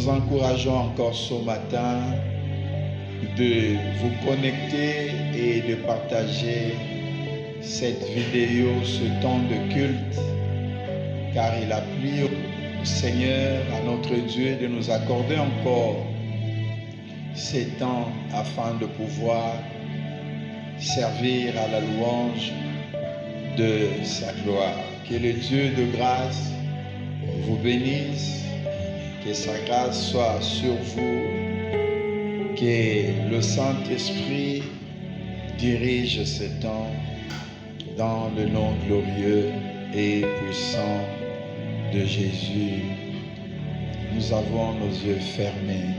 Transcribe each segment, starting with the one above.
nous encourageons encore ce matin de vous connecter et de partager cette vidéo, ce temps de culte, car il a plu au Seigneur, à notre Dieu, de nous accorder encore ces temps afin de pouvoir servir à la louange de sa gloire. Que le Dieu de grâce vous bénisse, que sa grâce soit sur vous, que le Saint-Esprit dirige ce temps dans le nom glorieux et puissant de Jésus. Nous avons nos yeux fermés.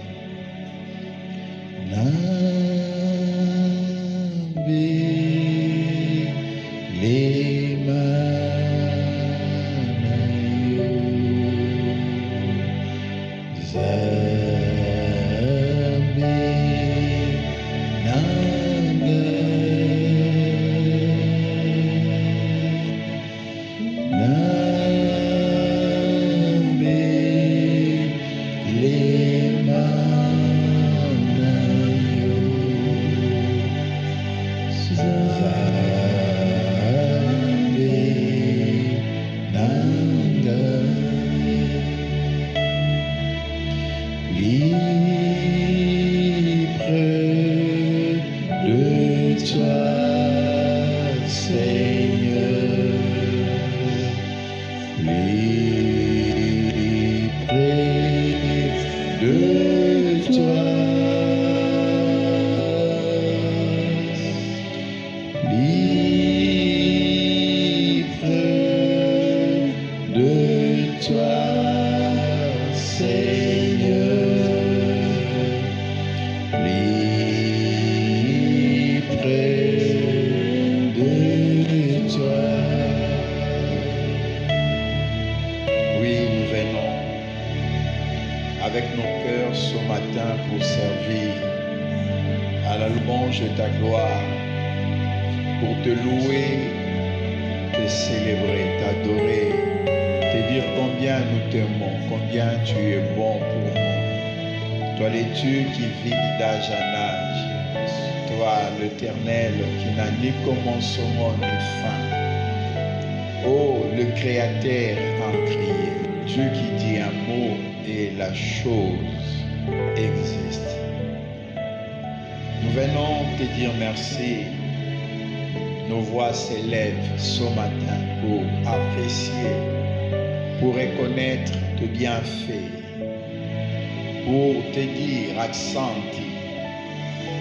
Avec nos cœurs ce matin pour servir à la louange de ta gloire, pour te louer, te célébrer, t'adorer, te dire combien nous t'aimons, combien tu es bon pour nous. Toi l'étu qui vit d'âge en âge, toi l'Éternel qui n'a ni commencement ni fin. Oh, le Créateur en crié, Dieu qui dit un mot et la chose existe. Nous venons te dire merci. Nos voix s'élèvent ce matin pour apprécier, pour reconnaître tes bienfaits, pour te dire accenti,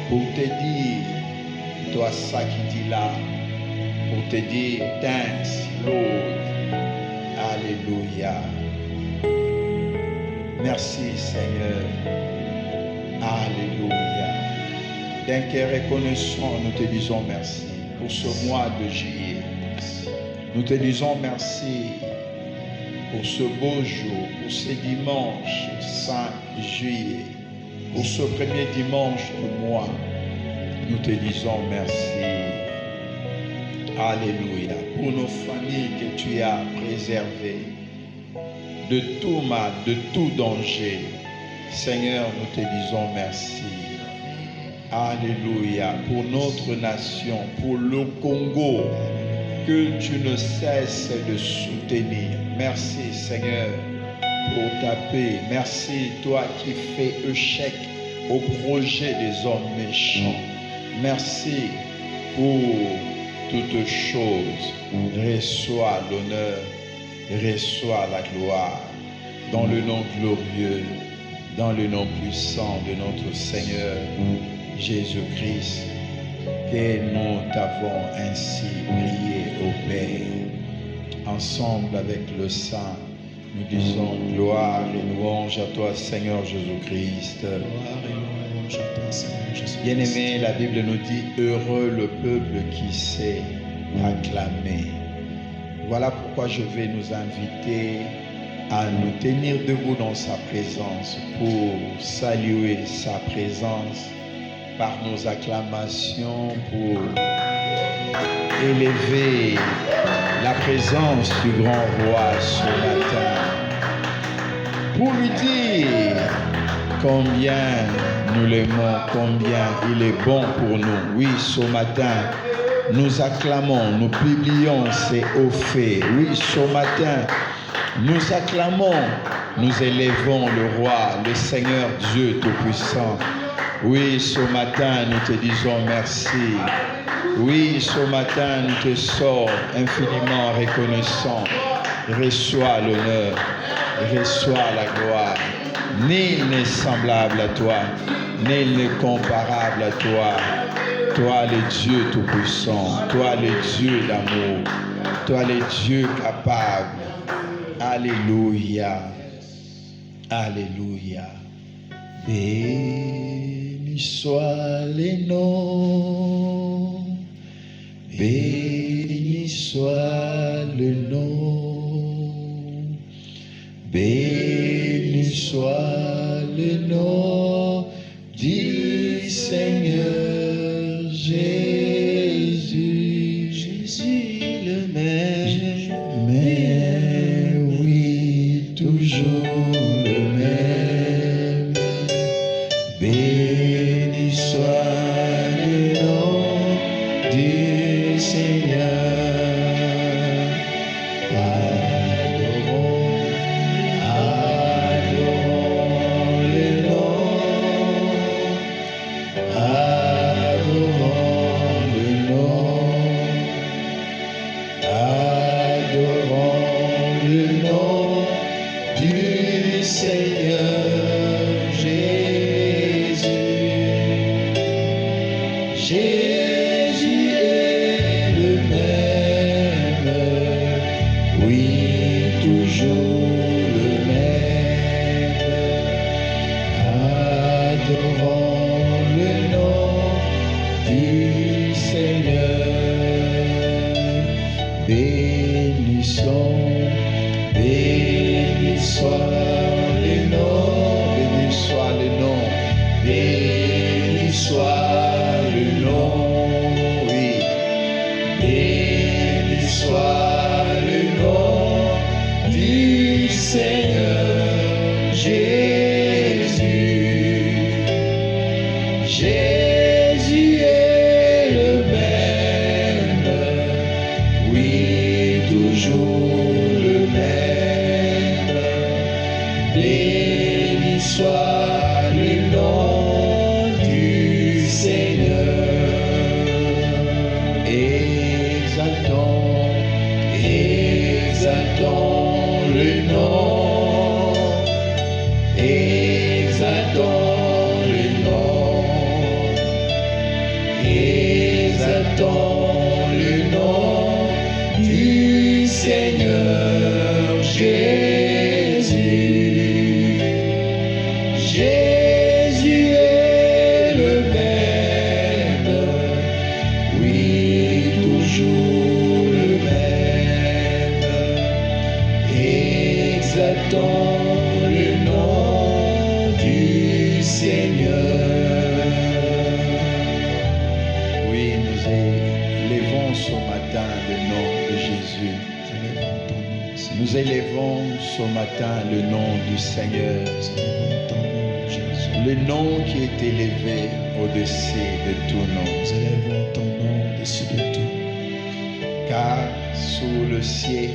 pour te dire toi ça qui dit là, pour te dire thanks Lord, alléluia. Merci Seigneur. Alléluia. D'un cœur reconnaissant, nous te disons merci pour ce mois de juillet. Nous te disons merci pour ce beau jour, pour ce dimanche 5 juillet, pour ce premier dimanche du mois. Nous te disons merci. Alléluia. Pour nos familles que tu as préservées de tout mal, de tout danger. Seigneur, nous te disons merci. Alléluia. Pour notre nation, pour le Congo, que tu ne cesses de soutenir. Merci Seigneur pour ta paix. Merci toi qui fais échec au projet des hommes méchants. Merci pour toutes choses. Reçois l'honneur. Reçois la gloire dans le nom glorieux, dans le nom puissant de notre Seigneur Jésus-Christ, que nous t'avons ainsi prié au Père. Ensemble avec le Saint, nous disons gloire et louange à toi Seigneur Jésus-Christ. Gloire et louange à toi Seigneur Jésus-Christ. Bien-aimé, la Bible nous dit heureux le peuple qui sait acclamer. Voilà pourquoi je vais nous inviter à nous tenir debout dans sa présence pour saluer sa présence par nos acclamations, pour élever la présence du grand roi ce matin, pour lui dire Combien nous l'aimons, combien il est bon pour nous. Oui, ce matin, nous acclamons, nous publions ces hauts faits. Oui, ce matin, nous acclamons, nous élevons le roi, le Seigneur Dieu Tout-Puissant. Oui, ce matin, nous te disons merci. Oui, ce matin, nous te sommes infiniment reconnaissants. Reçois l'honneur, reçois la gloire. Nul n'est semblable à toi, nul n'est comparable à toi. Toi, le Dieu Tout-Puissant, toi, le Dieu d'amour, toi, le Dieu capable. Alléluia. Alléluia. Béni soit le nom. Béni soit le nom. Béni soit le nom du Seigneur Jésus. Jésus le même. Mais oui, toujours le même. Béni soit le nom du Seigneur. Adorons, adorons le nom. Adorons le nom. Adorons le nom du Seigneur Jésus. Jésus est le même, oui, toujours le même. Adorons le nom du Seigneur. Bénissons, béni soit le nom, béni soit le nom, béni soit le nom, oui. Béni soit le nom du Seigneur Jésus. Jésus est le même, oui, toujours le même. Béni soit le nom du Seigneur. Exaltons, exaltons le nom. Exaltons le nom. Exaltons le nom du Seigneur Jésus. Jésus est le même, oui, toujours le même. Exaltons le nom du Seigneur. Oui, nous élevons ce matin le nom de Jésus. Nous élevons ce matin le nom du Seigneur. Le nom qui est élevé au-dessus de tout nom. Nous élevons ton nom au-dessus de tout. Car sous le ciel,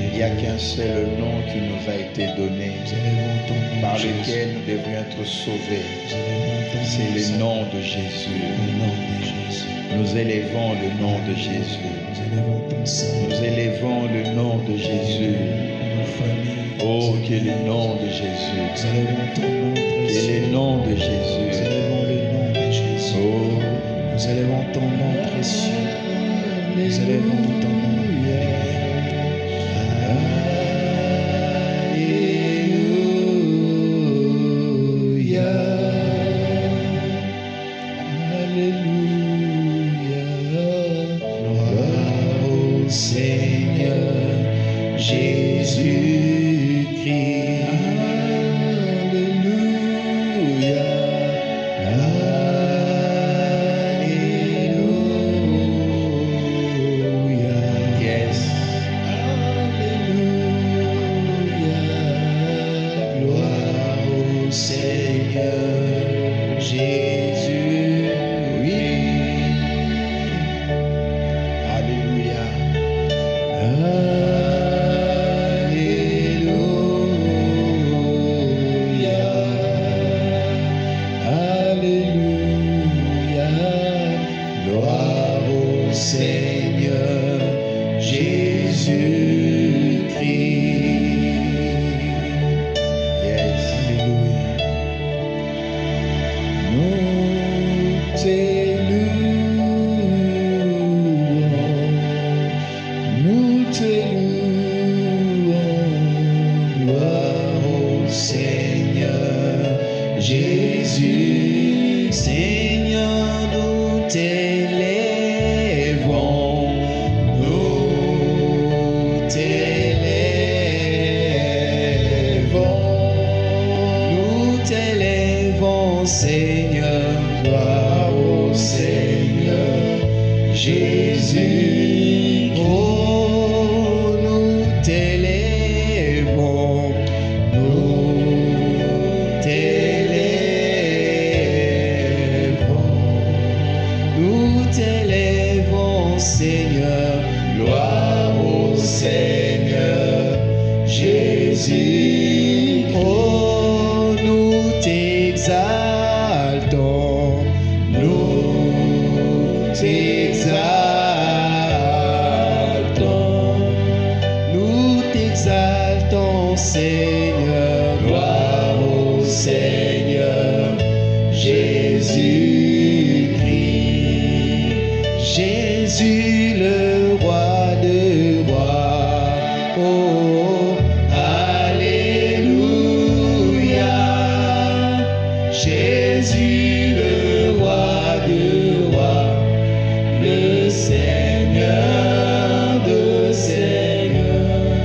il n'y a qu'un seul nom qui nous a été donné, Nous élevons ton nom, par Jésus. lequel nous devrions être sauvés. Nous élevons ton C'est le Seigneur. nom de Jésus. Le nom de Jésus. Nous élevons le nom de Jésus. Nous élevons ton Saint. Nous élevons le nom de Jésus. Nos familles. Oh, que le nom de Jésus. Nous élevons ton nom Que précieux. le nom de Nous Jésus. élevons le nom de Jésus. Oh, Nous élevons ton nom précieux. Nous élevons ton nom. Alléluia. Alléluia. Gloire au Seigneur Jésus-Christ. Alléluia. Alléluia. Yes. Alléluia. Nous te louons, gloire au Seigneur Jésus. Seigneur, nous t'élèvons, nous t'élèvons, Seigneur, gloire au Seigneur Jésus. Oh, nous t'élèvons, Seigneur, gloire au Seigneur Jésus. Oh, nous t'exaltons, Seigneur, gloire au Seigneur Jésus-Christ. Jésus, le roi de rois. Oh, alléluia. Jésus, le roi de rois, le Seigneur de seigneurs.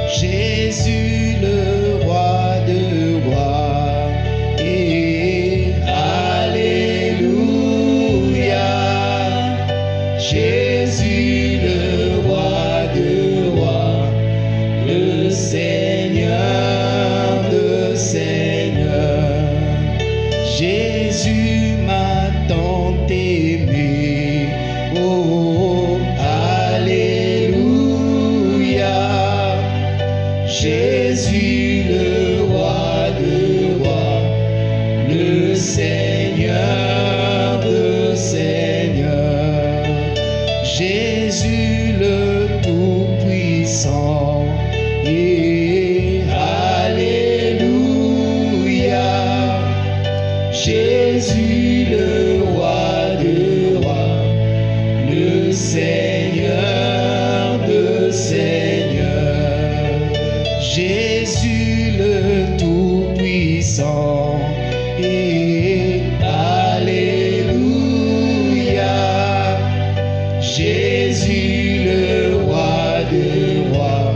Jésus, le roi de rois. Et alléluia. Jésus, le roi de rois, le Seigneur de seigneurs. Jésus m'a tant aimé. Oh, alléluia. Jésus, le roi de rois, le Seigneur de seigneurs. Jésus, le Tout-Puissant. Et alléluia. Jésus, le roi de rois, le Seigneur de seigneurs. Jésus, le Tout-Puissant. Et alléluia. Jésus, le roi de rois,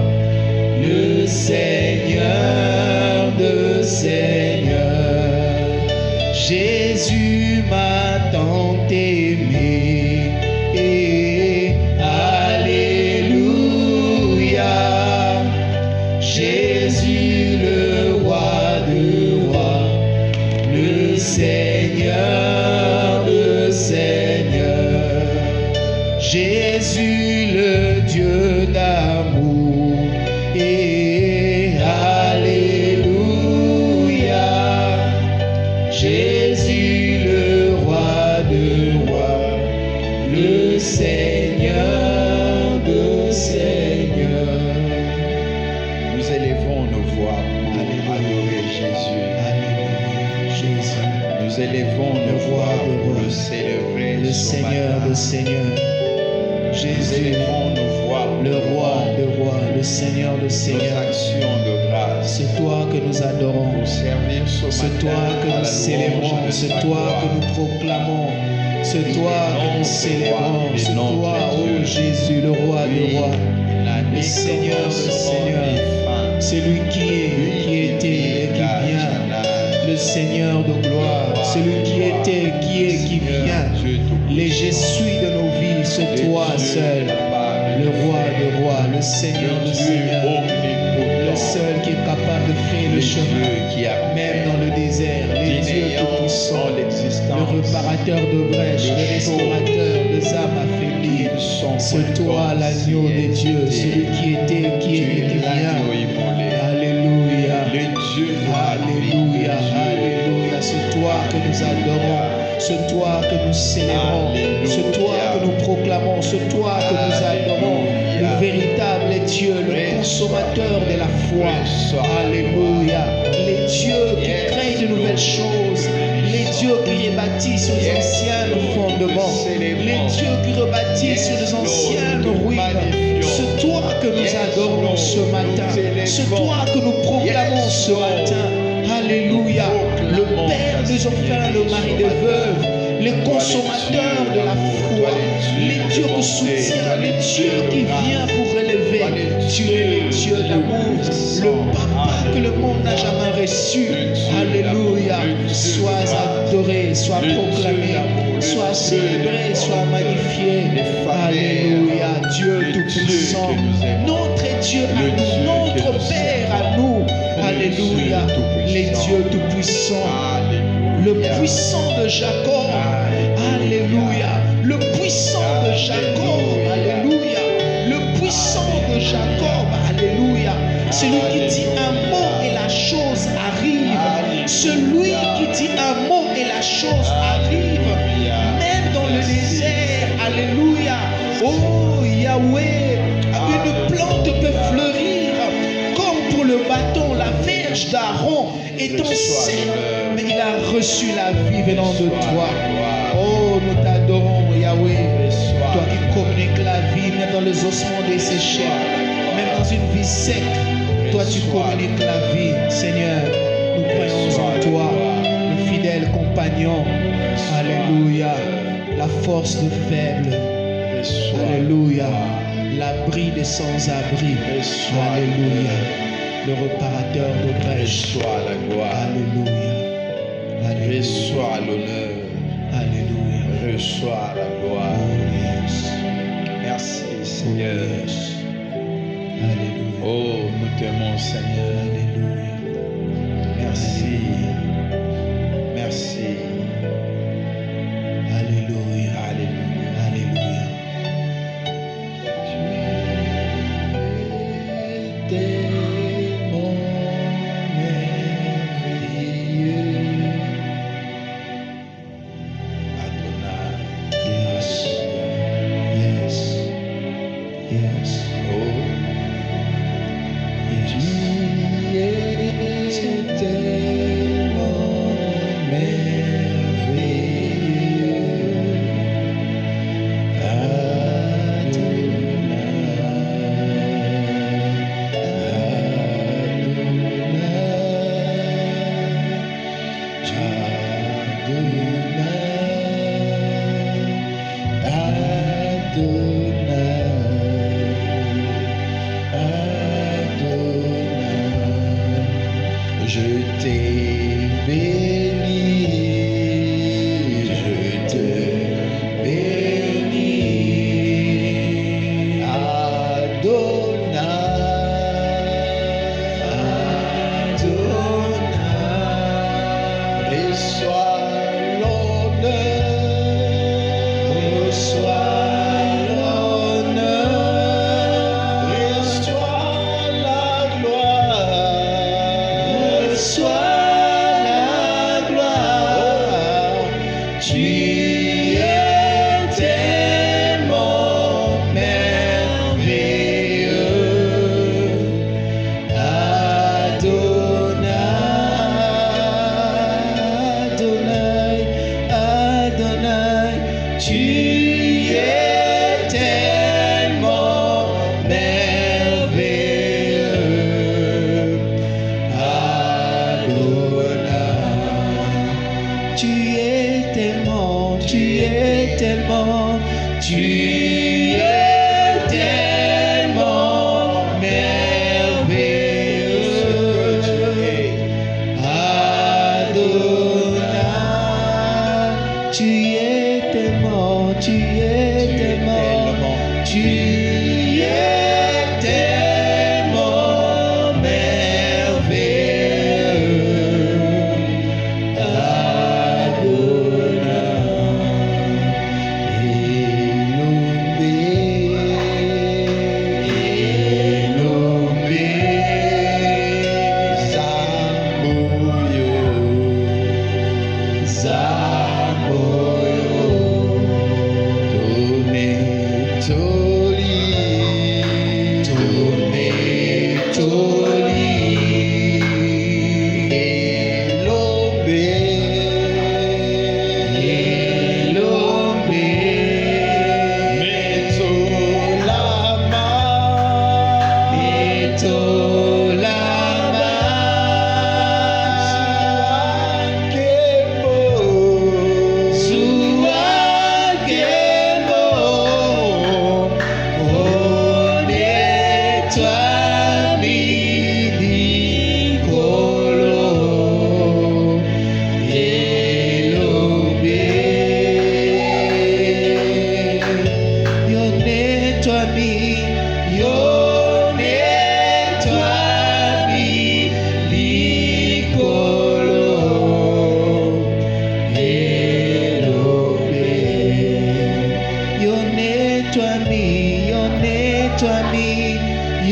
le Seigneur de seigneurs. Jésus m'a tant aimé. Et alléluia. Jésus, le roi de rois, le Seigneur de seigneurs. Jésus, le Dieu d'amour. Et alléluia. Jésus, le roi de rois, le Seigneur de seigneurs. Nous élevons nos voix pour adorer Jésus. Alléluia. Jésus, Nous élevons nos voix pour le célébrer. le ce Seigneur matin. de seigneurs. Nous Jésus, élevons nos voix pour le roi de rois, le Seigneur de nos seigneurs. actions de grâce. C'est toi que nous adorons. Pour servir ce C'est matin toi que à la nous célébrons, louange de c'est ta toi gloire. que nous proclamons, c'est toi que nous célébrons, c'est toi, oh Jésus, le roi des rois, le Seigneur de seigneurs, celui qui est, qui était et qui vient, le Seigneur de gloire, celui qui était, qui est, qui vient, les je suis de nos vies, c'est toi seul, le roi des rois, le Seigneur de seigneurs, le seul qui est capable de faire le chemin, même dans le désert, les dieux tout-puissants, le réparateur de brèches, le restaurateur des âmes affaiblies. C'est toi l'agneau de Dieu, celui qui était, qui est et qui vient. Alléluia. Alléluia. Alléluia. C'est toi que nous adorons. C'est toi que nous célébrons. C'est toi que nous proclamons. C'est toi que nous adorons. Le véritable Dieu, le consommateur de la foi. Alléluia. Les dieux qui créent de nouvelles choses. Les dieux qui rebâtissent sur les anciens fondements. Les dieux qui rebâtissent sur les anciennes ruines. C'est toi que nous adorons ce matin. C'est toi que nous proclamons ce matin. Alléluia. Le Père des orphelins, le mari des veuves, les consommateurs de la foi, les dieux qui soutiennent, les dieux qui viennent pour relever. Tu es le Dieu d'amour, le papa que le monde n'a jamais reçu. Alléluia. Sois adoré, sois proclamé, sois célébré, sois magnifié. Alléluia. Dieu Tout-Puissant, notre Dieu à nous, notre Père à nous. Alléluia. Les dieux Tout-Puissants, le puissant de Jacob. Alléluia. Le puissant de Jacob. Alléluia. Le puissant de Jacob. Alléluia. Celui qui dit un mot et la chose arrive. Celui qui dit un mot et la chose arrive. Même dans le désert. Alléluia. Oh Yahweh, une plante peut fleurir comme pour le bâton, la verge d'Aaron étant sec, mais il a reçu la vie venant de toi. Oh, nous t'adorons Yahweh, toi qui communiques la vie même dans les ossements desséchés, même dans une vie sec, toi tu communiques la vie. Seigneur, nous croyons en toi, le fidèle compagnon. Alléluia, la force de faible. Alléluia, l'abri des sans-abri. Alléluia, le réparateur de brèches. Reçois la gloire. Alléluia. Alléluia. Reçois l'honneur. Alléluia. Reçois la gloire. Oh, yes. Merci Seigneur. Yes. Alléluia. Oh, nous t'aimons Seigneur. Alléluia. Merci. Merci. Alléluia. Alléluia. Alléluia.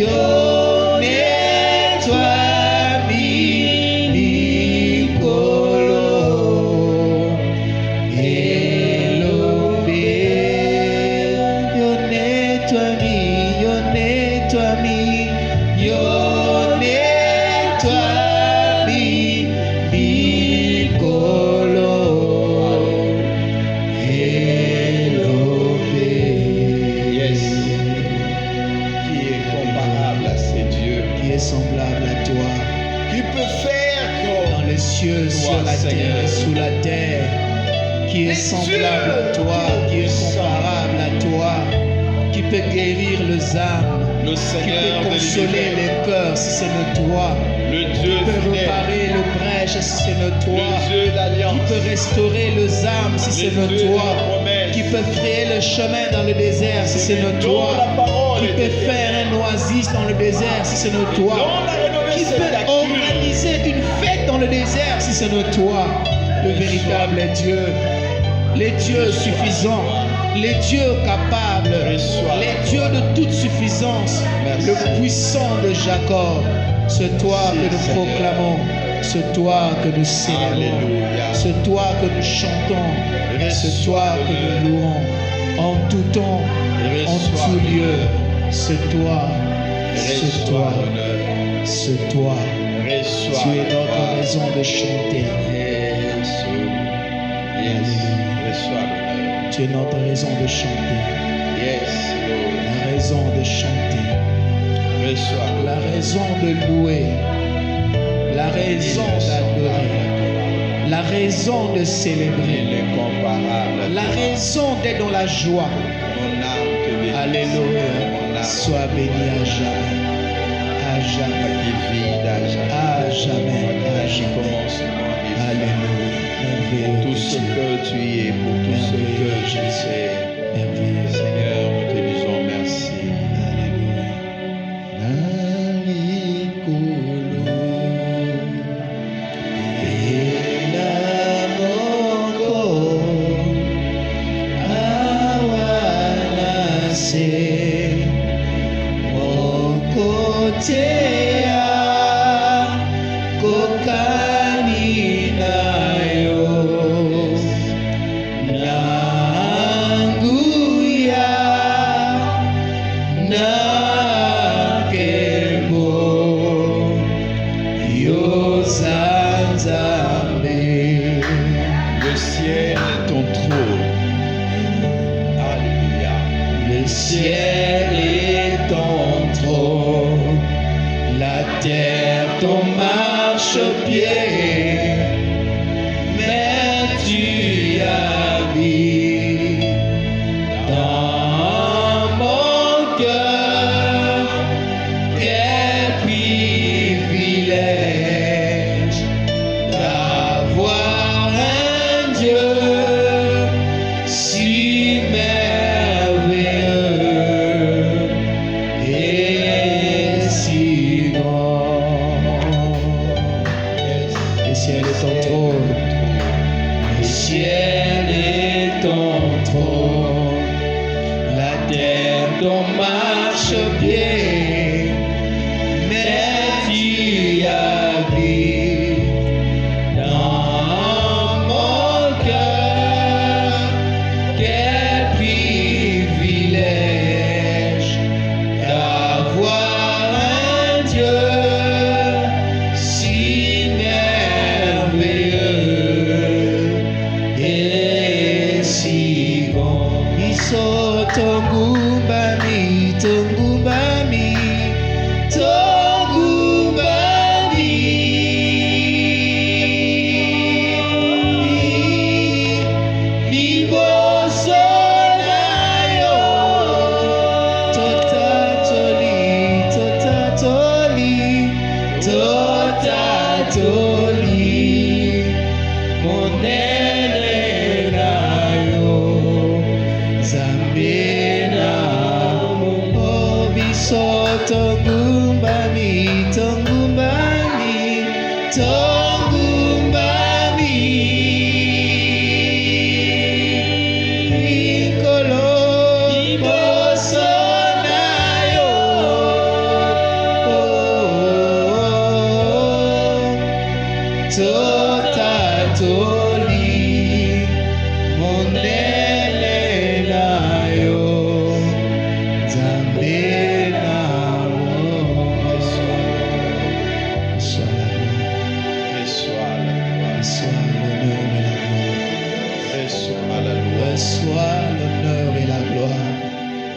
yo nettoie mi colo elobé yo nettoie mi yo nettoie mi yo nettoie mi colo elobé. Yes. Qui est comparable à ces dieux? Qui est semblable à toi Qui peut faire comme dans les cieux, toi, sur la Seigneur? terre et sous la terre, qui est Les semblable à dieux toi, qui est puissants. comparable à toi, qui peut guérir les âmes, le qui Seigneur peut de consoler l'univers, les cœurs si c'est de toi, le Dieu qui peut fidèle, réparer le brèche si c'est de toi, le Dieu qui d'alliance, peut restaurer les âmes si le c'est Dieu de de toi, la promesse, qui peut frayer le chemin dans le désert si c'est de dont toi, la parole qui est peut éternelle, faire un oasis dans le désert si c'est de toi, dont la rénovée qui cette peut nature. organiser une fête dans le désert si c'est de toi, le véritable Dieu, les dieux suffisants, les dieux capables, Reçois. les dieux de toute suffisance, Merci. le puissant de Jacob. C'est toi Merci, que nous Seigneur. proclamons, c'est toi que nous célébrons, Alléluia. c'est toi que nous chantons, c'est toi que nous louons en tout temps, en Reçois tout lieu. l'honneur. C'est toi, c'est Reçois toi, l'honneur. c'est toi. Reçois Tu es la notre gloire. raison de chanter. Yes. Yes. Reçois l'honneur. Tu es notre raison de chanter. Yes, Lord. La raison de chanter. Reçois La raison de louer. La raison d'adorer. La raison de Il célébrer. est comparable. La raison d'être dans la joie. Mon âme te bénit. Mon Alléluia. âme Sois béni à jamais. À jamais. qui vit à jamais. À jamais. À Qui jamais. commencement et fin. Alléluia. Merveilleux Tout ce Dieu. que tu es, pour tout ce que tu sais. Merveilleux. Seigneur, nous te disons merci. Alléluia. Le ciel est ton trône. Alléluia. Le ciel est ton trône, la terre ton marchepied, mais tu habites dans mon cœur. Quel privilège d'avoir un Dieu si merveilleux et si grand. Le ciel est ton trône, le ciel est ton trône, la terre ton marchepied, mais tu habites dans mon cœur. Quel privilège d'avoir un Dieu si merveilleux et si bon. Miso Tongumbami, Tongumbami, Tongumbami. Liboso na yo, totatoli, totatoli, totatoli, monene na yo, Zambe na mo biso tongumbami, tongumbami, tongumbami. Likolo liboso na yo, Reçois l'honneur et la gloire.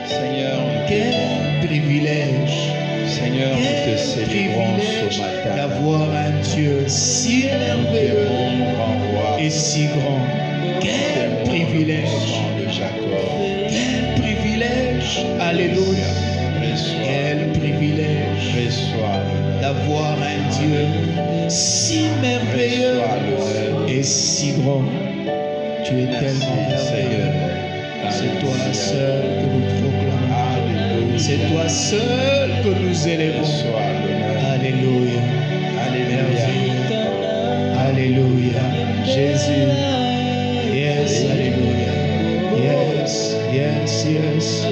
Seigneur, Quel privilège. Seigneur, nous te Quel célébrons privilège ce matin. d'avoir un Dieu si merveilleux Mon grand roi, et si grand. Quel privilège. de Jacob. Quel privilège. Alléluia. Reçois, Quel privilège reçois, d'avoir un Dieu si merveilleux reçois l'honneur. et si grand. Tu es tellement Merci, Seigneur. merveilleux. C'est toi seul que nous proclamons. Alléluia. C'est toi seul que nous élevons. Reçois l'honneur. Alléluia. Alléluia. Alléluia. Jésus. Yes, Alléluia. Yes, yes, yes.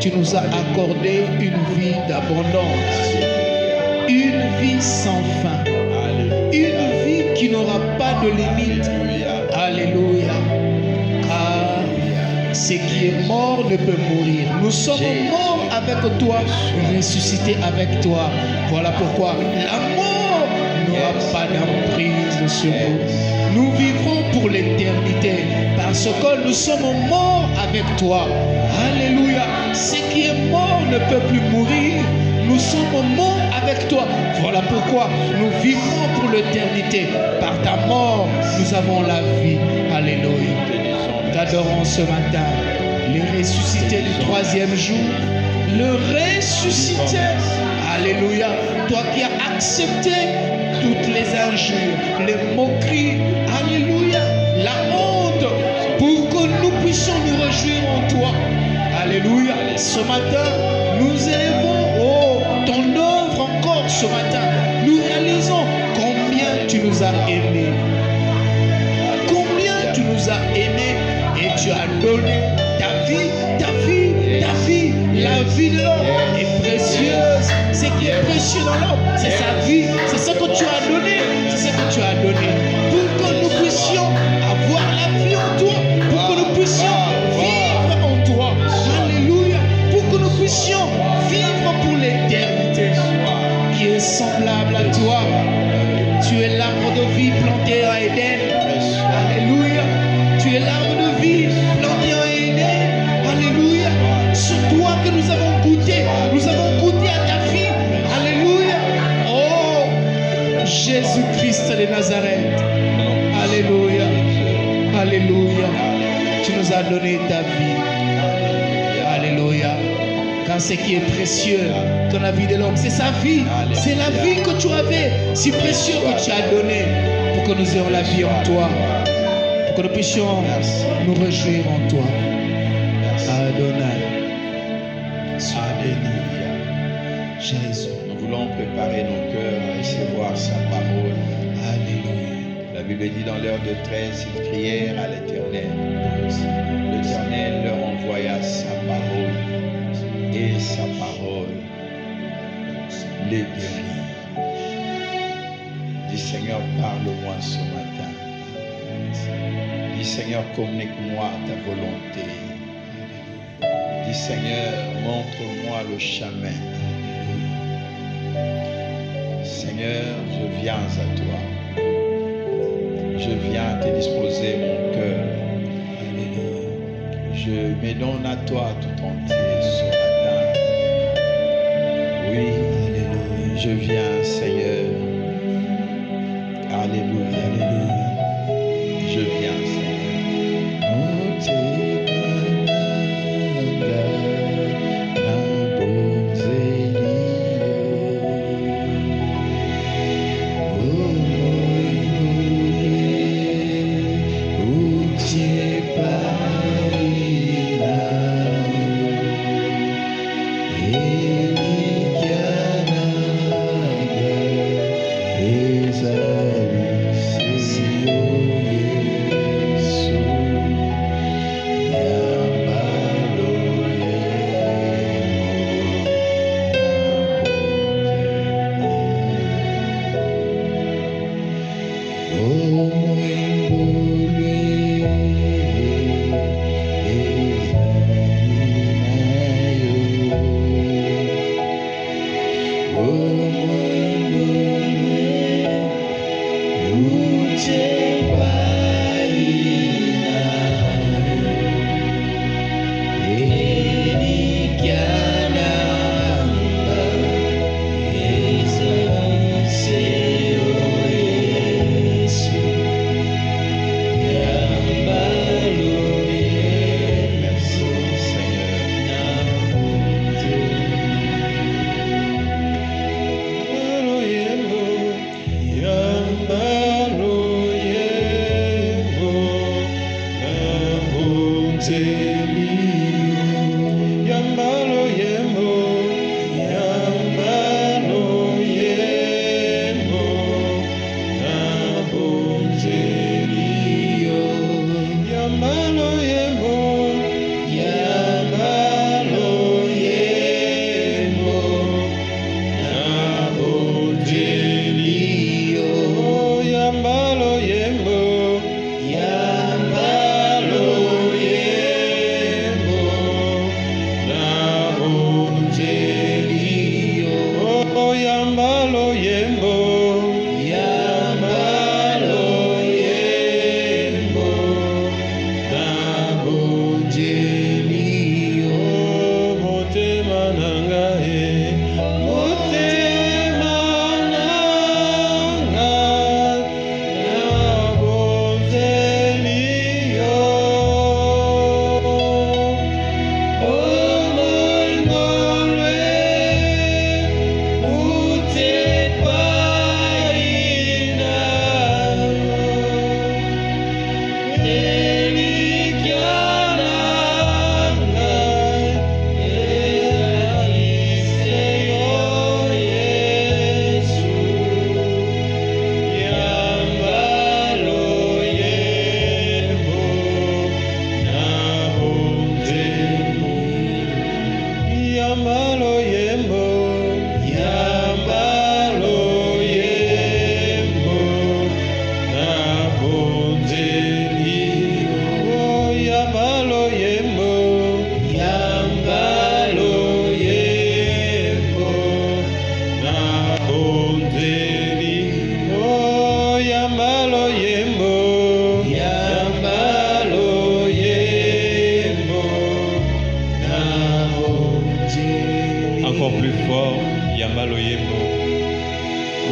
Tu nous as accordé une vie d'abondance, une vie sans fin, une vie qui n'aura pas de limite. Alléluia. Car ce qui est mort ne peut mourir. Nous sommes morts avec toi, ressuscités avec toi. Voilà pourquoi la mort n'aura pas d'emprise sur nous. Nous vivrons pour l'éternité parce que nous sommes morts avec toi. Alléluia. Ce qui est mort ne peut plus mourir. Nous sommes morts avec toi. Voilà pourquoi nous vivrons pour l'éternité. Par ta mort, nous avons la vie. Alléluia. T'adorons ce matin. Les ressuscités du troisième jour. Le ressuscité. Alléluia. Toi qui as accepté toutes les injures, les moqueries. Alléluia. La honte. Pour que nous puissions nous réjouir en toi. Alléluia. Ce matin, nous élevons ton œuvre encore ce matin. Nous réalisons combien tu nous as aimés. Combien tu nous as aimés et tu as donné ta vie, ta vie, ta vie. La vie de l'homme est précieuse. Ce qui est précieux dans l'homme, c'est sa vie. C'est ce que tu as donné. C'est ce que tu as donné. Pour que nous puissions avoir la vie en toi. Pour que nous puissions vivre en toi. Alléluia. Pour que nous puissions vivre pour l'éternité. Qui est semblable à toi. Tu es l'arbre de vie planté à Éden. Alléluia. Tu es l'arbre de vie planté à Éden. Alléluia. Sur toi que nous avons goûté. Nous avons goûté à ta vie. Alléluia. Oh, Jésus-Christ de Nazareth. Alléluia. Tu nous as donné ta vie. Alléluia. Car ce qui est précieux dans la vie de l'homme, c'est sa vie. C'est la vie que tu avais, si précieux que tu as donné pour que nous ayons la vie en toi. Pour que nous puissions nous réjouir en toi. Adonai. Alléluia. Jésus. Nous voulons préparer nos cœurs à recevoir sa parole. Alléluia. La Bible dit dans l'heure de tresse, ils crièrent à l'Éternel. L'Éternel leur envoya sa parole et sa parole les guérit. Dis Seigneur, parle-moi ce matin. Dis Seigneur, communique-moi ta volonté. Dis Seigneur, montre-moi le chemin. Seigneur, je viens à toi. Je viens te disposer mon cœur. Je me donne à toi tout entier ce matin. Oui, alléluia. Je viens, Seigneur. Alléluia, alléluia. Je viens, Seigneur.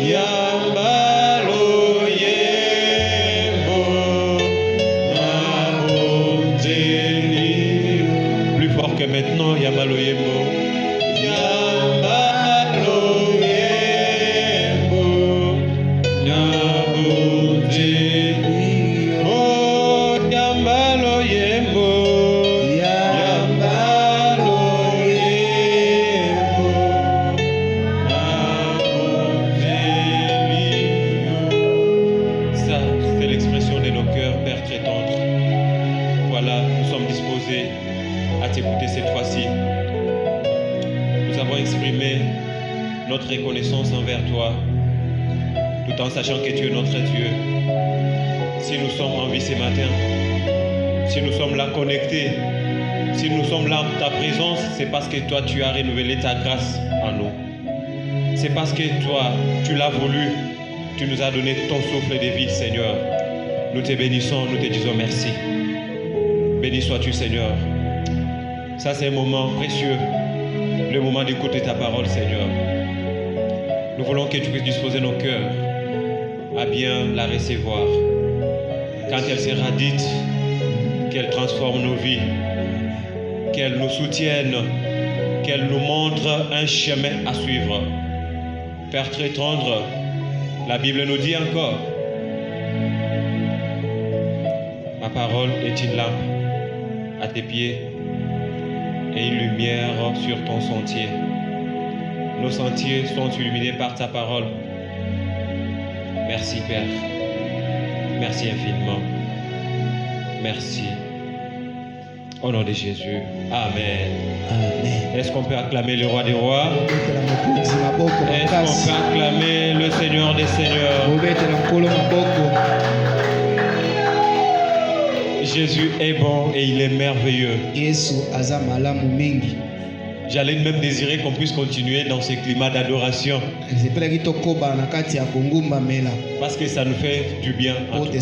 Yambalo yembo, très tendre. Voilà, nous sommes disposés à t'écouter cette fois-ci. Nous avons exprimé notre reconnaissance envers toi, tout en sachant que tu es notre Dieu. Si nous sommes en vie ce matin, si nous sommes là connectés, si nous sommes là en ta présence, c'est parce que toi, tu as renouvelé ta grâce en nous. C'est parce que toi, tu l'as voulu, tu nous as donné ton souffle de vie, Seigneur. Nous te bénissons, nous te disons merci. Béni sois-tu, Seigneur. Ça, c'est un moment précieux, le moment d'écouter ta parole, Seigneur. Nous voulons que tu puisses disposer nos cœurs à bien la recevoir. Quand elle sera dite, qu'elle transforme nos vies, qu'elle nous soutienne, qu'elle nous montre un chemin à suivre. Père très tendre, la Bible nous dit encore, ma parole est une lampe à tes pieds et une lumière sur ton sentier. Nos sentiers sont illuminés par ta parole. Merci Père. Merci infiniment. Merci. Au nom de Jésus. Amen. Amen. Est-ce qu'on peut acclamer le roi des rois? Est-ce qu'on peut acclamer le Seigneur des seigneurs? Jésus est bon et il est merveilleux. J'allais même désirer qu'on puisse continuer dans ce climat d'adoration. Parce que ça nous fait du bien en tout cas.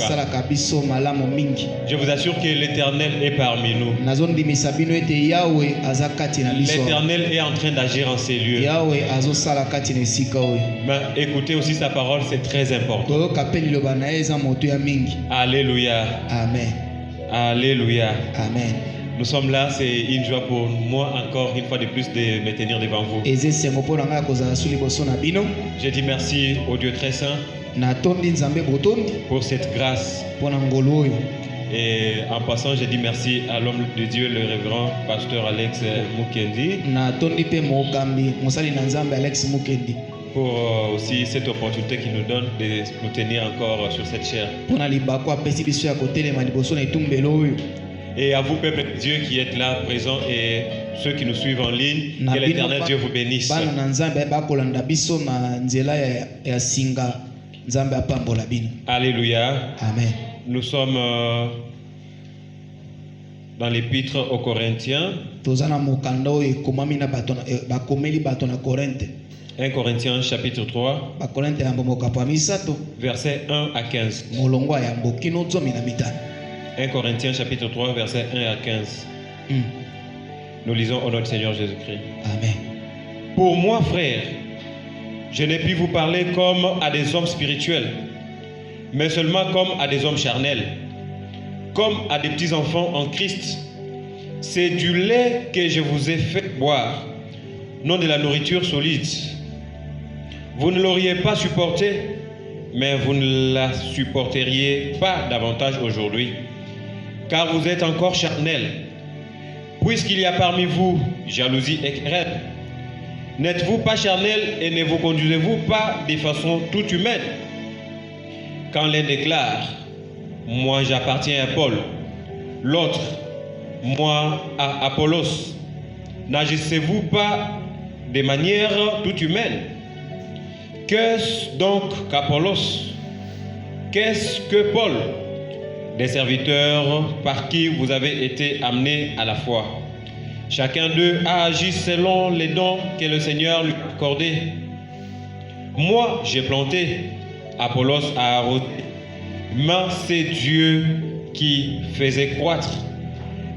Je vous assure que l'Éternel est parmi nous. L'Éternel est en train d'agir en ces lieux. Mais écoutez aussi sa parole, c'est très important. Alléluia. Amen. Alléluia. Amen. Nous sommes là, c'est une joie pour moi encore une fois de plus de me tenir devant vous. Je dis merci au Dieu très saint pour cette grâce. Et en passant, je dis merci à l'homme de Dieu, le révérend pasteur Alex Mukendi, pour aussi cette opportunité qu'il nous donne de nous tenir encore sur cette chair. Et à vous, peuple de Dieu qui êtes là présents et ceux qui nous suivent en ligne, que l'Éternel Dieu vous bénisse. Alléluia. Amen. Nous sommes dans l'épître aux Corinthiens. 1 Corinthiens chapitre 3, versets 1 à 15. 1 Corinthiens chapitre 3, versets 1 à 15. Nous lisons au nom du Seigneur Jésus-Christ. Amen. Pour moi, frères, je n'ai pu vous parler comme à des hommes spirituels, mais seulement comme à des hommes charnels, comme à des petits enfants en Christ. C'est du lait que je vous ai fait boire, non de la nourriture solide. Vous ne l'auriez pas supporté, mais vous ne la supporteriez pas davantage aujourd'hui, car vous êtes encore charnels. Puisqu'il y a parmi vous jalousie et querelle, n'êtes-vous pas charnels et ne vous conduisez-vous pas de façon toute humaine? Quand l'un déclare, moi j'appartiens à Paul, l'autre, moi à Apollos, n'agissez-vous pas de manière toute humaine? Qu'est-ce donc qu'Apollos? Qu'est-ce que Paul? Des serviteurs par qui vous avez été amenés à la foi. Chacun d'eux a agi selon les dons que le Seigneur lui a accordés. Moi, j'ai planté, Apollos a arrosé, mais c'est Dieu qui faisait croître.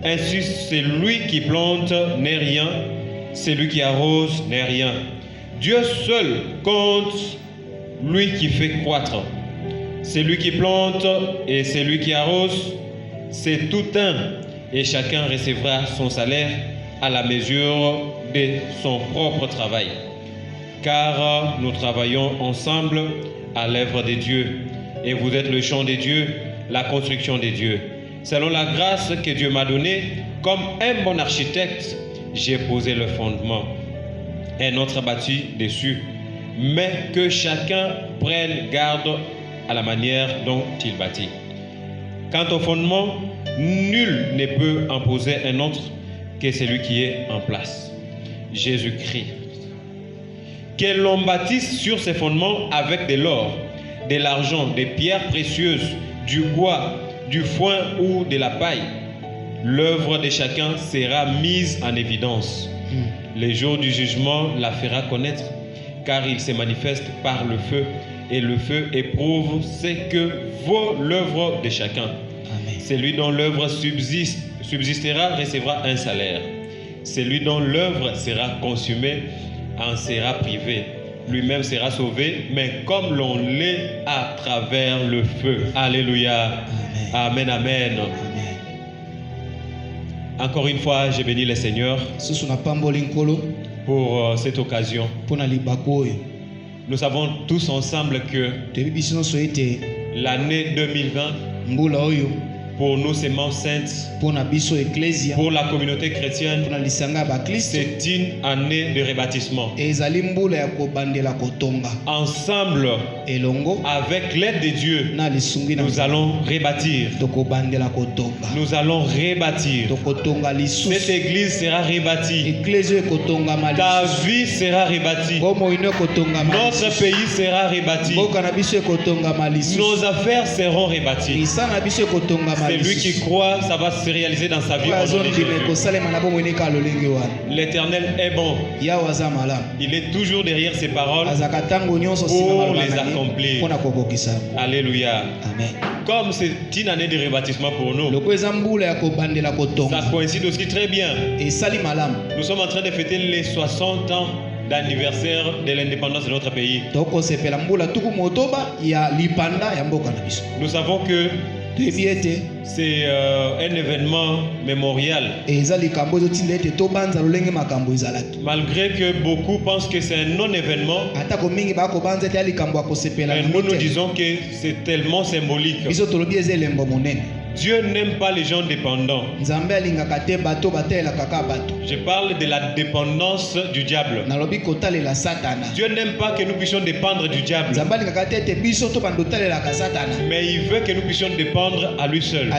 Ainsi, celui qui plante n'est rien, celui qui arrose n'est rien. Dieu seul compte, lui qui fait croître. Celui qui plante et celui qui arrose, c'est tout un, et chacun recevra son salaire à la mesure de son propre travail. Car nous travaillons ensemble à l'œuvre de Dieu, et vous êtes le champ de Dieu, la construction de Dieu. Selon la grâce que Dieu m'a donnée, comme un bon architecte, j'ai posé le fondement. Un autre a bâti dessus, mais que chacun prenne garde à la manière dont il bâtit. Quant au fondement, nul ne peut imposer un autre que celui qui est en place, Jésus-Christ. Que l'on bâtisse sur ces fondements avec de l'or, de l'argent, des pierres précieuses, du bois, du foin ou de la paille, l'œuvre de chacun sera mise en évidence. Le jour du jugement la fera connaître, car il se manifeste par le feu, et le feu éprouve ce que vaut l'œuvre de chacun. Amen. Celui dont l'œuvre subsistera recevra un salaire. Celui dont l'œuvre sera consumée en sera privé. Lui-même sera sauvé, mais comme l'on l'est à travers le feu. Alléluia. Amen, amen. Amen. Encore une fois, je bénis le Seigneur pour cette occasion. Nous savons tous ensemble que l'année 2020, pour nous, c'est sainte, pour la communauté chrétienne, c'est une année de rebâtissement. Ensemble, avec l'aide de Dieu, nous allons rebâtir. Nous allons rebâtir. Cette église sera rebâtie. Ta vie sera rebâtie. Notre pays sera rebâti. Nos affaires seront rebâties. Celui qui croit, ça va se réaliser dans sa vie. L'Éternel est bon. Il est toujours derrière ses paroles pour les accomplir. Alléluia. Amen. Comme c'est une année de rebâtissement pour nous, ça coïncide aussi très bien. Nous sommes en train de fêter les 60 ans d'anniversaire de l'indépendance de notre pays. Nous savons que c'est un événement mémorial. Malgré que beaucoup pensent que c'est un non-événement, nous disons que c'est tellement symbolique. Dieu n'aime pas les gens dépendants. Je parle de la dépendance du diable. Dieu n'aime pas que nous puissions dépendre du diable, mais il veut que nous puissions dépendre à lui seul.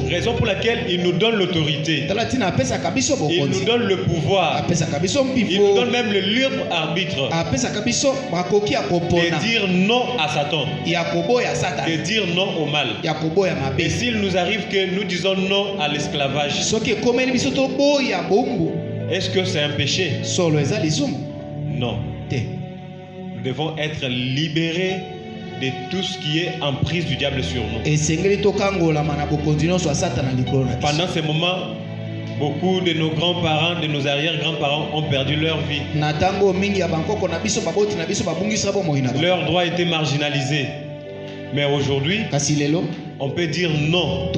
Raison pour laquelle il nous donne l'autorité, il nous donne le pouvoir, il nous donne même le libre arbitre de dire non à Satan, de dire non au mal. Et s'il nous arrive que nous disons non à l'esclavage, est-ce que c'est un péché? Non. Nous devons être libérés de tout ce qui est en prise du diable sur nous. Pendant ces moments, beaucoup de nos grands-parents, de nos arrière-grands-parents ont perdu leur vie. Leurs droits étaient marginalisés. Mais aujourd'hui, on peut dire non,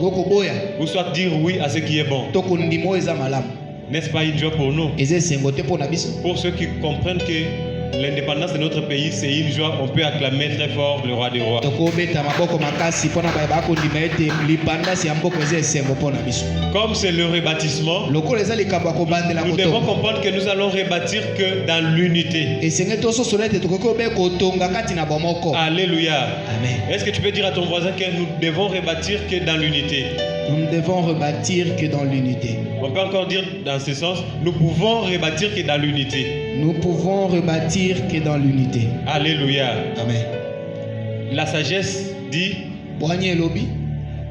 ou soit dire oui à ce qui est bon. N'est-ce pas une joie pour nous? Pour ceux qui comprennent que l'indépendance de notre pays, c'est une joie, on peut acclamer très fort le roi des rois. Comme c'est le rebâtissement, nous devons comprendre que nous allons rebâtir que dans l'unité. Alléluia. Est-ce que tu peux dire à ton voisin que nous devons rebâtir que dans l'unité? Nous ne devons rebâtir que dans l'unité. On peut encore dire dans ce sens, nous pouvons rebâtir que dans l'unité. Nous pouvons rebâtir que dans l'unité. Alléluia. Amen. La sagesse dit,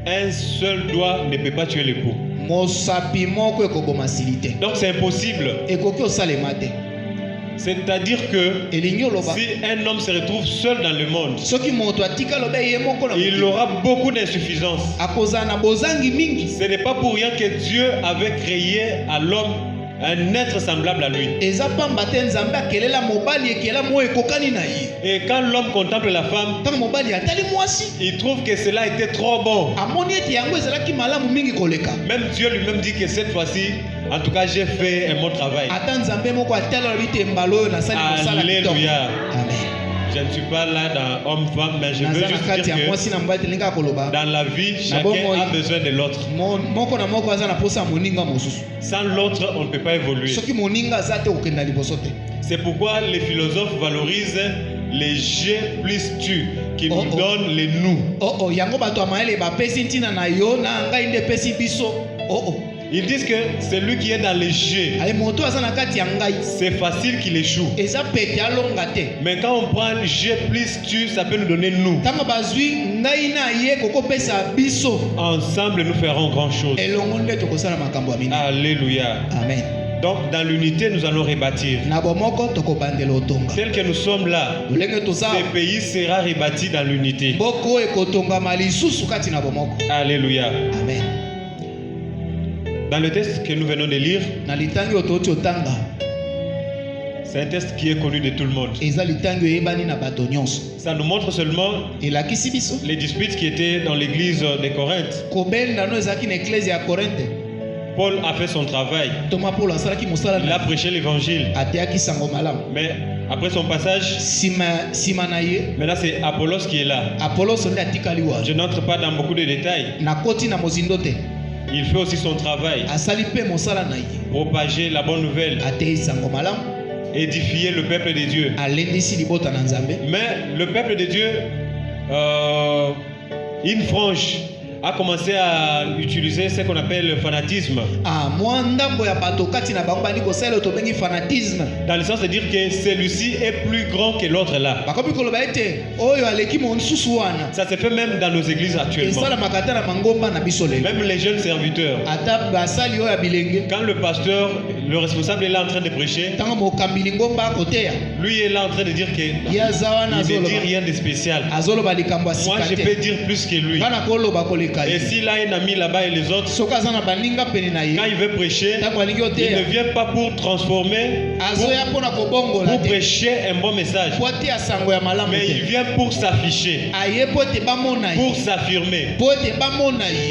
un seul doigt ne peut pas tuer l'époux. Donc c'est impossible. C'est-à-dire que si un homme se retrouve seul dans le monde, il aura beaucoup d'insuffisance. Ce n'est pas pour rien que Dieu avait créé à l'homme un être semblable à lui. Et quand l'homme contemple la femme, il trouve que cela était trop bon. Même Dieu lui-même dit que cette fois-ci, en tout cas, j'ai fait un bon travail. Alléluia. Je ne suis pas là dans homme-femme, mais je veux juste dire que dans la vie, chacun a besoin de l'autre. Sans l'autre, on ne peut pas évoluer. C'est pourquoi les philosophes valorisent les je plus tu qui nous donne les nous. Yango bato amaele ba pesi ntina na yo na ngai nde pesi biso. Ils disent que celui qui est dans les jeux, c'est facile qu'il échoue. Mais quand on prend le jeu plus tu, ça peut nous donner nous. Ensemble, nous ferons grand chose. Alléluia. Amen. Donc, dans l'unité, nous allons rebâtir. Tel que nous sommes là, ce pays sera rebâti dans l'unité. Alléluia. Amen. Dans le texte que nous venons de lire, c'est un texte qui est connu de tout le monde. Ça nous montre seulement les disputes qui étaient dans l'église de Corinthe. Paul a fait son travail. Il a prêché l'évangile. Mais après son passage, maintenant c'est Apollos qui est là. Je n'entre pas dans beaucoup de détails. Il fait aussi son travail. Propager la bonne nouvelle. Édifier le peuple de Dieu. Mais le peuple de Dieu, une frange a commencé à utiliser ce qu'on appelle le fanatisme. Dans le sens de dire que celui-ci est plus grand que l'autre là. Ça se fait même dans nos églises actuellement. Même les jeunes serviteurs. Quand le pasteur, le responsable est là en train de prêcher, lui est là en train de dire que il ne dit rien de spécial. Moi je peux dire plus que lui. Et s'il a un ami là-bas et les autres, quand il veut prêcher, il ne vient pas pour transformer, pour prêcher un bon message, mais il vient pour s'afficher, pour s'affirmer.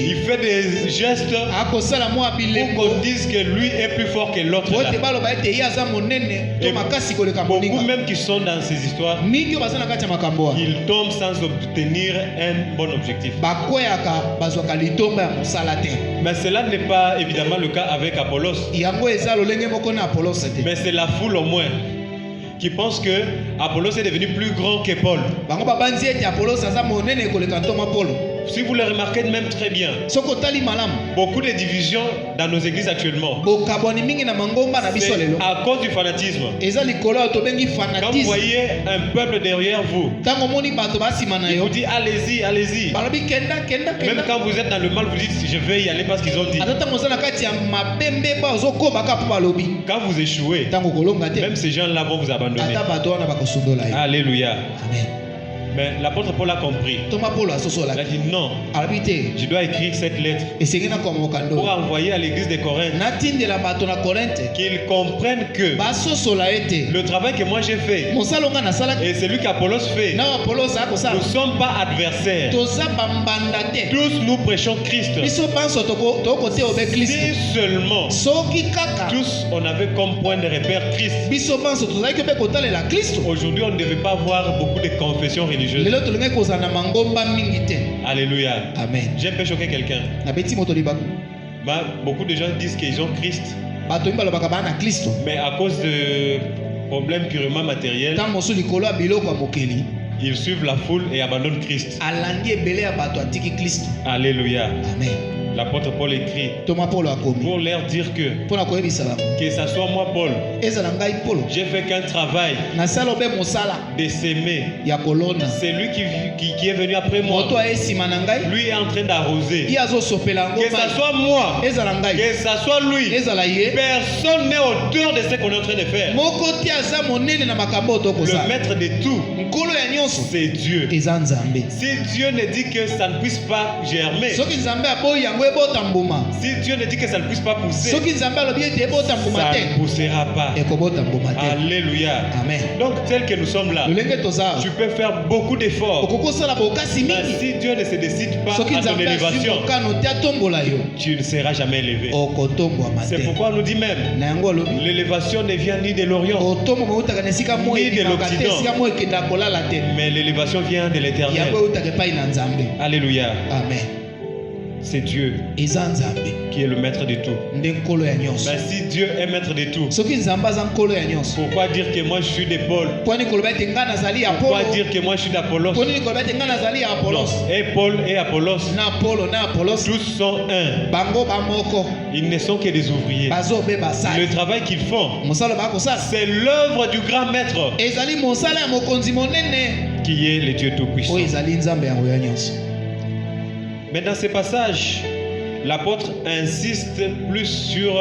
Il fait des gestes pour qu'on dise que lui est plus fort que l'autre. Beaucoup même qui sont dans ces histoires, ils tombent sans obtenir un bon objectif. Mais cela n'est pas évidemment le cas avec Apollos. Mais c'est la foule au moins qui pense que Apollos est devenu plus grand que Paul. Si vous le remarquez même très bien, beaucoup de divisions dans nos églises actuellement, c'est à cause du fanatisme. Quand vous voyez un peuple derrière vous, il vous dit allez-y, allez-y. Même quand vous êtes dans le mal, vous dites je vais y aller parce qu'ils ont dit. Quand vous échouez, même ces gens-là vont vous abandonner. Alléluia. Amen. Mais l'apôtre Paul a compris. Il a dit non, je dois écrire cette lettre pour envoyer à l'église de Corinthe qu'ils comprennent que le travail que moi j'ai fait et celui qu'Apollos fait, nous ne sommes pas adversaires. Tous nous prêchons Christ. Si seulement tous on avait comme point de repère Christ, aujourd'hui on ne devait pas avoir beaucoup de confessions religieuses. Alléluia. Amen. J'ai un peu choqué quelqu'un. Beaucoup de gens disent qu'ils ont Christ, mais à cause de problèmes purement matériels, ils suivent la foule et abandonnent Christ. Alléluia. Amen. L'apôtre Paul écrit pour leur dire que ça soit moi Paul, j'ai fait qu'un travail de s'aimer. C'est lui qui est venu après moi. Lui est en train d'arroser. Que ça soit moi, que ça soit lui, personne n'est auteur de ce qu'on est en train de faire. Le maître de tout, c'est Dieu. Si Dieu ne dit que ça ne puisse pas germer, si Dieu ne dit que ça ne puisse pas pousser, ça ne poussera pas. Alléluia. Amen. Donc tel que nous sommes là, tu peux faire beaucoup d'efforts. Mais si Dieu ne se décide pas à ton élévation, tu ne seras jamais élevé. C'est pourquoi on nous dit même, l'élévation ne vient ni de l'Orient, ni de l'Occident, mais l'élévation vient de l'Éternel. Alléluia. Amen. c'est Dieu eza nzambe qui est le maître de tout. nde nkolo ya nyonso. Mais si Dieu est maître de tout, soki nzambe aza nkolo ya nyonso, pourquoi dire que moi je suis de Paul? poni koloba ete nga nazali ya Pourquoi Apollo? dire que moi je suis d'Apollos? Poni koloba ete nga nazali ya Non. Apollos? Et Paul et Apollos, Na Apollo na Apollos tous sont un. bango bamoko Ils ne sont que des ouvriers. bazobe Le basali travail qu'ils font, mosala bakosala c'est l'œuvre du grand maître ezali mosala ya mokonzi monene qui est le Dieu Tout-Puissant. oyo ezali nzambe yango ya nyonso. Mais dans ce passage, l'apôtre insiste plus sur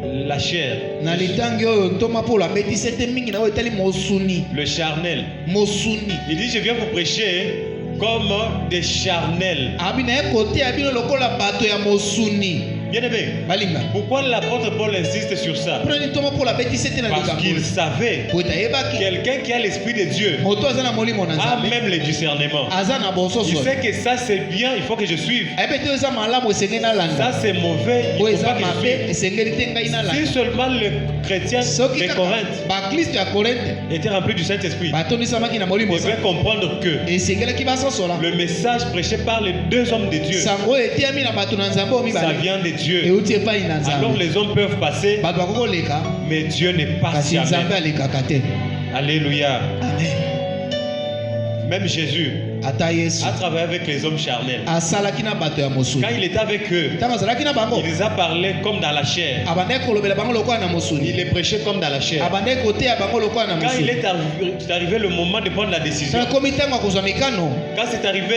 la chair, na litangi oyo ntoma Paulo abetisi ete mingi na oyo etali mosuni le charnel. mosuni Il dit, je viens vous prêcher comme des charnels. abi na ye kote ya bino lokola bato ya mosuni. Bien aimé, Balinga pourquoi l'apôtre Paul insiste sur ça? mpona nini ntoma Paulo abetisi ete na Parce likambo qu'il savait po ete ayebaki quelqu'un qui a l'esprit de Dieu moto aza na molimo na a nzambe même le discernement. aza na Il bososo sait que ça c'est bien, il faut que je suive. ayebi ete oyo eza malamu esengeli Ça nalanda c'est mauvais, il oyo ne faut eza pas que je mabe suive. esengeli te ngai Si nalanda. seulement le chrétien Soki de kaka Corinthe baklisto ya korinte était rempli du Saint-Esprit, batondisamaki na molimo il devait comprendre que esengelaki basosola le message prêché par les deux hommes de Dieu, sango oyo etiami na bato na nzambe oyo ça mibale vient de Dieu. euti epai na Alors nzambe. les hommes peuvent passer, Bato bakoki koleka mais Dieu n'est pas kasi nzambe jamais. alekaka te. Alléluia. Amen. Même Jésus ata yesu a travaillé avec les hommes charnels. asalaki na bato ya mosuni Quand il était avec eux, ntango azalaki na bango il les a parlé comme dans la chair. abandaki kolobela bango lokola na Il mosuni les prêchait comme dans la chair. abandaki koteya bango lokola na Quand il mosuni. est arrivé le moment de prendre la décision, Ntango ekomi ntango ya kozwa mikano quand c'est arrivé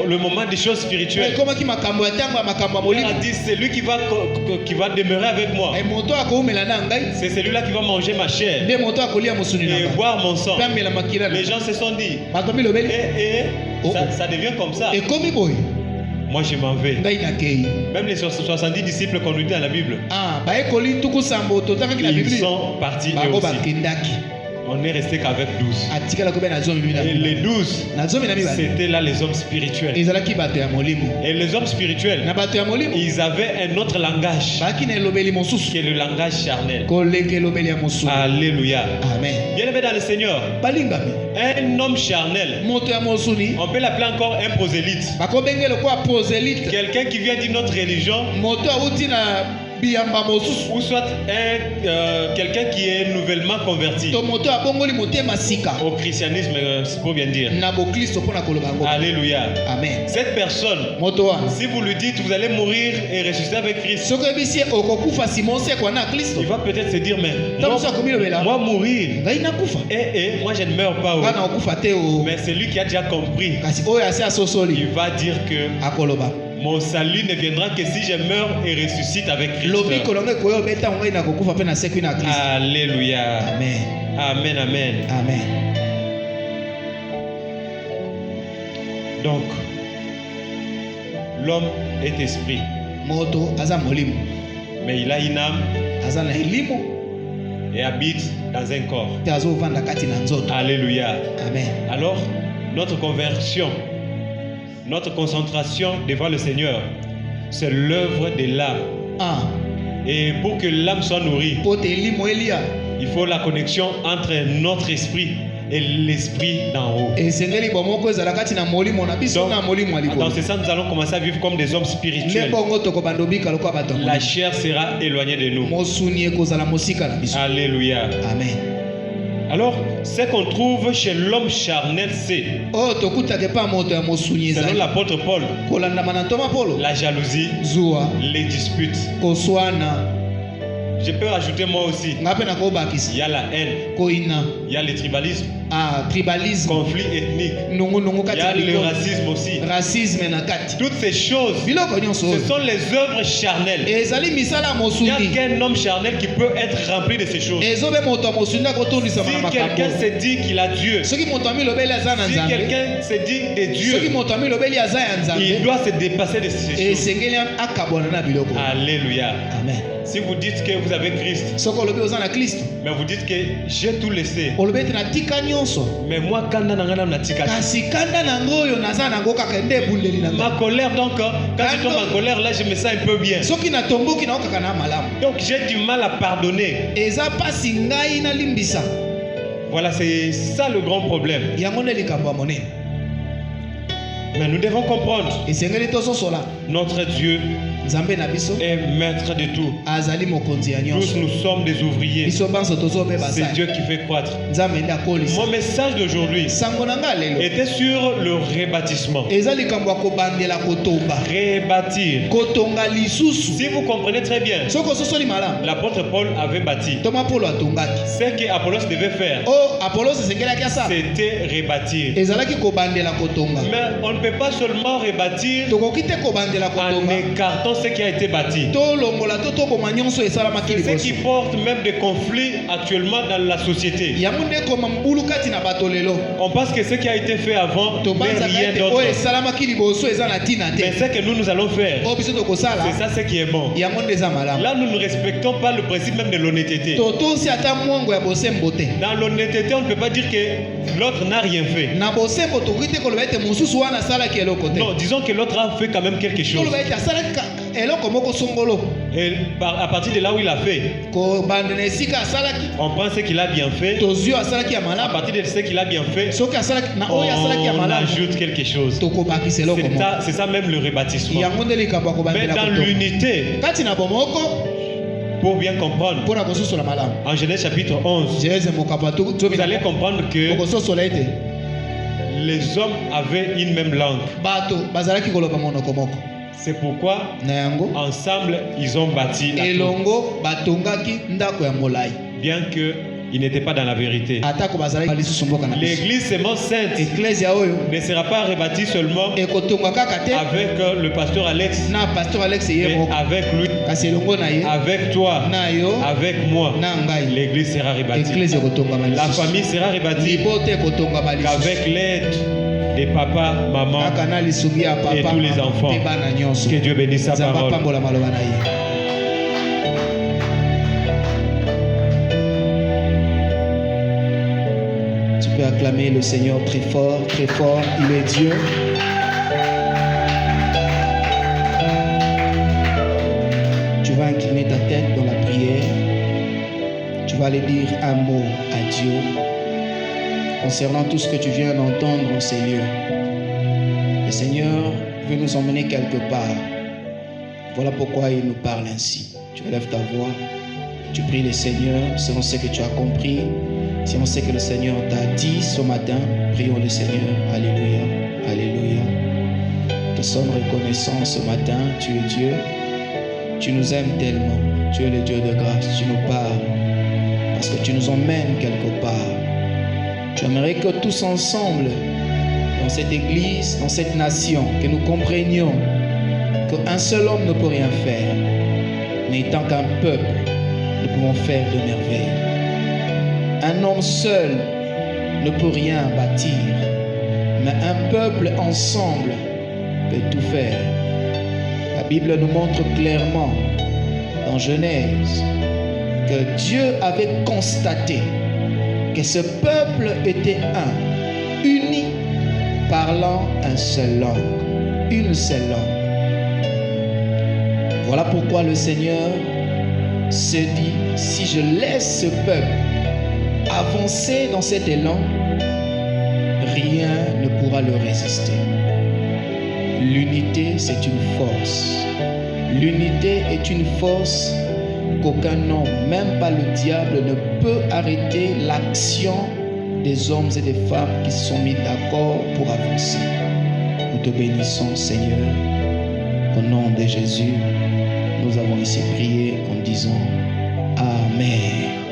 le moment des choses spirituelles, ekomaki makambo ya ntango ya makambo ya il a molimo. dit, c'est lui qui va demeurer avec moi. Moto akoumela na ngai C'est celui-là qui va manger ma chair nde moto akolia mosuni na et ngai boire mon sang. mpe amela makila na Les ngai. gens se sont dit, Bato milobeli Oh. ça devient comme ça. ekomi boye Moi je m'en vais. ngai nakei. Même les 70 disciples qu'on nous dit dans la Bible, bayekoli ntuku sambo totangaki na ils biblia sont partis eux bango aussi. bakendaki On est resté qu'avec 12. atikalaki mpe na zomi Et mibale les 12, na zomi na mibale c'était là les hommes spirituels. ezalaki bato ya molimo. Et les hommes spirituels, Na bato ya molimo ils avaient un autre langage baki na elobeli mosusu qui est le langage charnel. koleka elobeli ya mosuni. Alléluia. Amen. Bien aimé dans le Seigneur, balingami un homme charnel, moto ya mosuni on peut l'appeler encore un prosélyte. bakobenge lokola proselite Quelqu'un qui vient d'une autre religion, moto awuti na biyamba mosusu ou soit quelqu'un qui est nouvellement converti to moto abongoli motema sika au christianisme, c'est pour bien dire. na boklisto mpona koloba yango. Alléluia. Amen. Cette personne, moto wana si vous lui dites vous allez mourir et ressusciter avec Christ, soki oyebisi ye okokufa nsima osekwa na kristo il va peut-être se dire, mais ntango mosu akomilobela moi mourir, ngai nakufa moi je ne meurs pas. ngai na okufa te o. Mais c'est lui qui a déjà compris. kasi oyo asi asosoli Il va dire que akoloba mon salut ne viendra que si je meurs et ressuscite avec Christ. lobiko longo ekoya obe ntango ngai nakokufa mpe nasekwi na kristo. Alléluia. Amen. Amen, amen. Amen. Donc, l'homme est esprit, moto aza molimo mais il a une âme aza na elimo et habite dans un corps. te azovanda kati na nzoto. Alléluia. Amen. Alors, notre conversion, notre concentration devant le Seigneur, c'est l'œuvre de l'âme. Et pour que l'âme soit nourrie, po te elimo elia il faut la connexion entre notre esprit et l'esprit d'en haut. esengeli bomoko ezala kati na molimo na biso na molimo ya Dans likolo. ce sens, nous allons commencer à vivre comme des hommes nde spirituels. bongo tokobanda obika lokola bato ya La molimo. chair sera éloignée de nous. mosuni ekozala mosika na biso. Alléluia. Amen. Alors, ce qu'on trouve chez l'homme charnel, c'est, oyo tokutaka epa moto ya mosuni selon ezali l'apôtre Paul, kolandama na ntoma polo la jalousie, zuwa les disputes. koswana Je peux rajouter moi aussi, ngai mpe il nakobakisi y a la haine, koina il y a le tribalisme, tribalisme conflit ethnique, nungunungu il kati y ya a le likolo racisme aussi. racisme na kati Toutes ces choses, biloko nyonso ce oyo sont les œuvres charnelles. ezali misala ya Il n'y a mosuni qu'un homme charnel qui peut être rempli de ces choses. ezobe moto ya mosuni akotondisama na Si quelqu'un makambo. se dit qu'il a Dieu, soki moto amilobeli aza na si nzambe quelqu'un se dit de soki Dieu, moto amilobeli aza ya il nzambe doit se dépasser de ces choses. esengeli akabwana na biloko. Alléluia. Amen. Si vous dites que vous avez Christ, soki olobi oza na kristo mais vous dites que j'ai tout laissé, olobi ete natika nyonso mais moi kanda na ngana natika. kasi kanda nango oyo naza nango kaka nde ebundeli na Ma ngai. colère donc, quand je tombe en colère là, je me sens un peu bien. soki natomboki nao kaka na malamu Donc j'ai du mal à pardonner. eza mpasi ngai nalimbisa. Voilà, c'est ça le grand problème. yango nde likambo ya monene. Mais nous devons comprendre, esengeli tozosola notre Dieu nzambe na biso est maître de tout. azali mokonzi ya Tous nyonso. nous sommes des ouvriers. Biso banso tozobeba C'est sa Dieu qui fait croître. nzambe nde akolisa. Mon message d'aujourd'hui Sango na nga lelo était sur le rebâtissement. eza likambo ya kobandela kotonga Rebâtir. kotonga lisusu. Si vous comprenez très bien, Soko ososoli malamu l'apôtre Paul avait bâti. toma polo atongaki. Ce que Apollos devait faire, O Apollos esengelaki asala c'était rebâtir. ezalaki kobandela kotonga. Mais on ne peut pas seulement rebâtir tokoki te kobandela en kotonga écartant ce qui a été bâti. tolongola to toboma nyonso esalamaki C'est ce liboso. qui porte même des conflits actuellement dans la société. yango nde ekoma mbulu kati na bato lelo On pense que ce qui a été fait avant n'est tobanzaka rien ete d'autre. oyo esalamaki liboso eza na ntina Mais te ce que nous allons faire, oyo biso tokosala c'est ça ce qui est bon. yango nde eza malamu. Là, nous ne respectons pas le principe même de l'honnêteté. totosi ata mwango ya bosembo te. Dans l'honnêteté, on ne peut pas dire que l'autre n'a rien fait. na bosembo tokoki te koloba ete mosusu wana asalaki eloko te. Non, disons que l'autre a fait quand même quelque chose. toloba ete asalaki eloko moko songolo Et à partir de là où il a fait, kobandela esika asalaki on pense qu'il a bien fait. tozwi oyo asalaki ya À malamu partir de ce qu'il a bien fait, soki asalaki na oyo asalaki ya on malamu ajoute quelque chose. tokobakisa eloko moko. C'est ça même le rebâtissement. yango nde likambo ya Mais kobandela dans kotonga l'unité, kati na bomoko pour bien comprendre, mpona kososola malamu. en Genèse chapitre 11, Genèse mokapa vous allez comprendre que okososola ete les hommes avaient une même langue. bato bazalaki koloba monoko moko. C'est pourquoi, na yango ensemble, ils ont bâti la tour, elongo batongaki ndako ya molai bien qu'ils n'étaient pas dans la vérité. atako bazalaki lisusu mboka na biso. L'église seulement sainte eklesia oyo ne sera pas rebâtie seulement ekotonga kaka te avec le pasteur Alex, na pasteur Alex ye mais moko avec lui, kasi elongo na ye avec toi, na yo avec moi. na ngai L'église sera rebâtie. eklesia ekotongama La lisusu famille sera rebâtie libota ekotongama lisusu qu'avec l'aide des papas, mamans kaka na lisubi ya et papa tous les mama, enfants. mpe bana nyonso. Que Dieu bénisse sa nzambe parole. apambola maloba na ye. Tu peux acclamer le Seigneur très fort, il est Dieu. Tu vas incliner ta tête dans la prière. Tu vas aller dire un mot à Dieu concernant tout ce que tu viens d'entendre en ces lieux. Le Seigneur veut nous emmener quelque part. Voilà pourquoi il nous parle ainsi. Tu élèves ta voix, tu pries le Seigneur selon ce que tu as compris. Si on sait que le Seigneur t'a dit ce matin, prions le Seigneur. Alléluia, alléluia. Te sommes reconnaissants ce matin, tu es Dieu. Tu nous aimes tellement. Tu es le Dieu de grâce. Tu nous parles parce que tu nous emmènes quelque part. Tu aimerais que tous ensemble, dans cette église, dans cette nation, que nous comprenions qu'un seul homme ne peut rien faire, mais étant qu'un peuple, nous pouvons faire de merveilles. Un homme seul ne peut rien bâtir, mais un peuple ensemble peut tout faire. La Bible nous montre clairement dans Genèse que Dieu avait constaté que ce peuple était un, uni, parlant un seul langue, une seule langue. Voilà pourquoi le Seigneur se dit, si je laisse ce peuple avancer dans cet élan, rien ne pourra leur résister. L'unité, c'est une force. L'unité est une force qu'aucun homme, même pas le diable, ne peut arrêter l'action des hommes et des femmes qui se sont mis d'accord pour avancer. Nous te bénissons, Seigneur. Au nom de Jésus, nous avons ici prié en disant Amen.